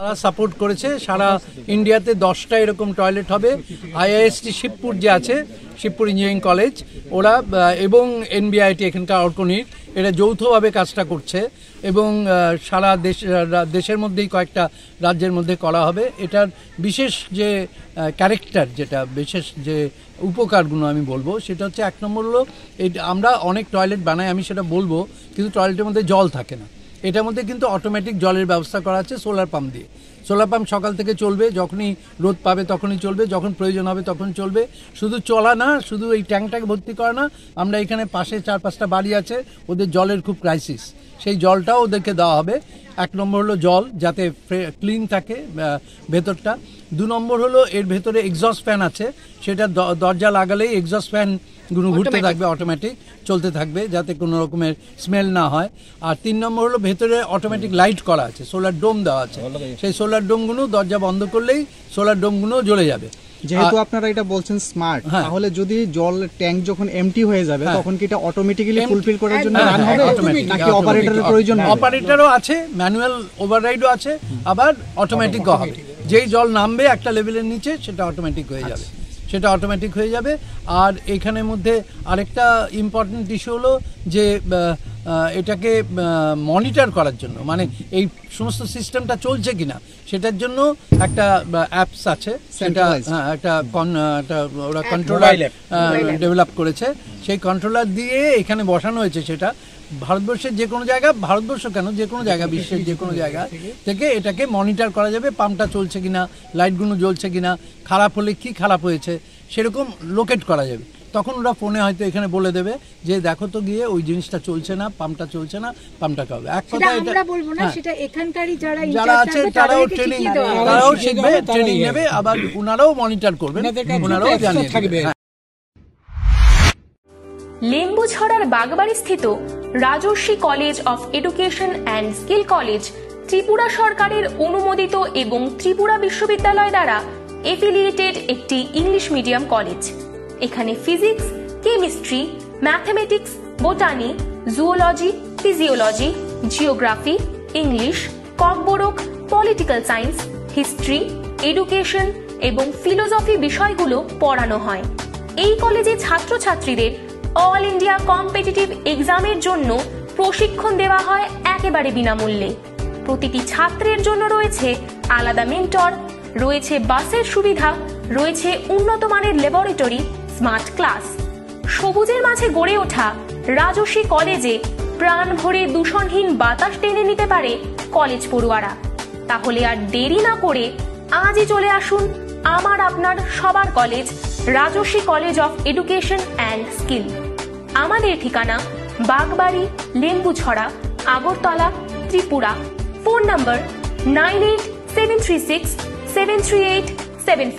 তারা সাপোর্ট করেছে। সারা ইন্ডিয়াতে 10টা এরকম টয়লেট হবে। IIST শিবপুর যে আছে, শিবপুর ইঞ্জিনিয়ারিং কলেজ, ওরা এবং NBIT এখানকার অর্কনিক, এরা যৌথভাবে কাজটা করছে এবং সারা দেশের মধ্যেই কয়েকটা রাজ্যের মধ্যে করা হবে। এটার বিশেষ যে ক্যারেক্টার, যেটা বিশেষ যে উপকারগুলো আমি বলবো, সেটা হচ্ছে 1 নম্বর হলো আমরা অনেক টয়লেট বানাই, আমি সেটা বলবো, কিন্তু টয়লেটের মধ্যে জল থাকে না। এটার মধ্যে কিন্তু অটোমেটিক জলের ব্যবস্থা করা আছে সোলার পাম্প দিয়ে। সোলার পাম্প সকাল থেকে চলবে, যখনই রোদ পাবে তখনই চলবে, যখন প্রয়োজন হবে তখন চলবে। শুধু চলা না, শুধু এই ট্যাঙ্কটাকে ভর্তি করা না, আমরা এখানে পাশে 4-5টা বাড়ি আছে, ওদের জলের খুব ক্রাইসিস, সেই জলটাও ওদেরকে দেওয়া হবে। 1 নম্বর হলো জল যাতে ক্লিন থাকে ভেতরটা। 2 নম্বর হলো এর ভেতরে এক্সস্ট ফ্যান আছে, সেটা দরজা লাগালেই এক্সস্ট ফ্যান গুলো ঘুরতে থাকবে, অটোমেটিক চলতে থাকবে, যাতে কোনো রকমের স্মেল না হয়। আর 3 নম্বর হলো ভেতরে অটোমেটিক লাইট করা আছে, সোলার ডোম দেওয়া আছে, সেই সোলার ডোমগুলো দরজা বন্ধ করলেই সোলার ডোমগুলো জ্বলে যাবে। যেহেতু আপনারা এটা বলছেন স্মার্ট, তাহলে যদি জল ট্যাঙ্ক যখন এমটি হয়ে যাবে তখন কি এটা অটোমেটিক্যালি ফুলফিল করার জন্য রান হবে নাকি অপারেটরের প্রয়োজন হবে? অপারেটরও আছে, ম্যানুয়াল ওভাররাইডও আছে, আবার অটোমেটিকও হবে। যেই জল নামবে একটা লেভেলের নিচে সেটা অটোমেটিক হয়ে যাবে, সেটা অটোমেটিক হয়ে যাবে। আর এখানের মধ্যে আরেকটা ইম্পর্টেন্ট ইস্যু হলো যে এটাকে মনিটর করার জন্য, মানে এই সমস্ত সিস্টেমটা চলছে কিনা সেটার জন্য একটা অ্যাপস আছে, সেটা একটা ওরা কন্ট্রোলার ডেভেলপ করেছে। সেই কন্ট্রোলার দিয়ে এখানে বসানো হয়েছে, সেটা ভারতবর্ষের যে কোনো জায়গা, ভারতবর্ষ কেন, যে কোনো জায়গা, বিশ্বের যে কোনো জায়গা থেকে এটাকে মনিটর করা যাবে, পাম্পটা চলছে কিনা, লাইটগুলো জ্বলছে কিনা, খারাপ হলে কি খারাপ হয়েছে সেরকম লোকেট করা যাবে। তখন ওরা ফোনে হয়তো এখানে বলে দেবে যে দেখো তো গিয়ে ওই জিনিসটা চলছে না, পাম্পটা চলছে না, পাম্পটা হবে। এক কথা এটা বলবো না, সেটা এখানকারই যারা আছে তারাও ট্রেনিং, তারাও শিখবে, ট্রেনিং নেবে, আবার ওনারাও মনিটর করবেন, ওনারাও জানিয়ে থাকবে। লেম্বুছড়ার বাগবাড়ি স্থিত Rajarshi college of education and skill college Tripura সরকারের অনুমোদিত এবং ত্রিপুরা বিশ্ববিদ্যালয় দ্বারা এফিলিয়েটেড একটি ইংলিশ মিডিয়াম কলেজ। এখানে physics, chemistry, mathematics, botany, zoology, physiology, geography, English, Kokborok, political science, history, education এবং ফিলোসফি বিষয়গুলো পড়ানো হয়। এই কলেজে ছাত্রছাত্রীদের অল ইন্ডিয়া কম্পিটিটিভ এক্সামের জন্য প্রশিক্ষণ দেওয়া হয় একেবারে বিনামূল্যে। প্রতিটি ছাত্রের জন্য রয়েছে আলাদা মেন্টর, রয়েছে বাসের সুবিধা, রয়েছে উন্নত মানের ল্যাবরেটরি, স্মার্ট ক্লাস। সবুজের মাঝে গড়ে ওঠা রাজর্ষি কলেজে প্রাণ ভরে দূষণহীন বাতাস টেনে নিতে পারে কলেজ পড়ুয়ারা। তাহলে আর দেরি না করে আজই চলে আসুন আমার আপনার সবার college Rajarshi college of education and skill. আমাদের ঠিকানা বাগবাড়ি, লেম্বুছড়া, আগরতলা, ত্রিপুরা। Phone number 9873673874।